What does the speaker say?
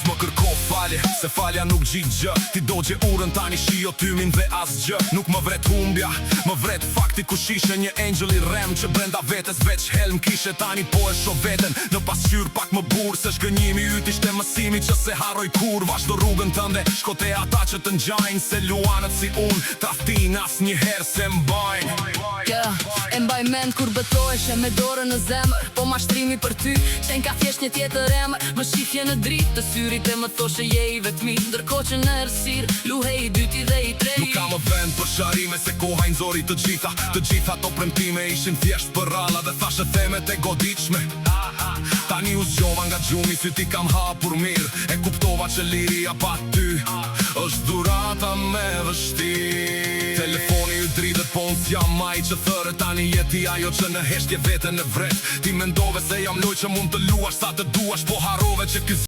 më kërko falje, se falja nuk gjit gjë. Ti do gje urën tani shio tymin dhe as gjë. Nuk më vret humbja, më vret fakti ku shishe një angel i rem që brenda vetes veç helm kishe. Tani po e sho veten në pasqyr pak më burë, se shgënjimi yt ishte mësimi që se harroj kur. Vazhdo rrugën tënde, shko te ata që të ngjajnë, se luanët si unë traftin as njëherë se mbajnë. E mbaj mend kur betoheshe me dorën në zemër, po mashtrimi për ty qen ka thjesht një tjetër emër. Më shifje në dritë të syrit e më thoshe je i vetmi, ndërko që në ersir luhe i dyti dhe i trej. Nuk ka më vend për sharime, se koha i nxori të gjitha. Të gjitha to premtime ishin thjesht për ralla dhe thashe themet e goditshme. Tani u zgjova nga gjumi, sy ti kam hapur mirë, e kuptova që liria pa ty është dhurata me vështirë. Telefoni u dridhet po unë s'jam maj që thërë, tani jeti ajo që në heshtje vete në vret. Ti mendove se jam loj që mund të luash sa të duash, po harove që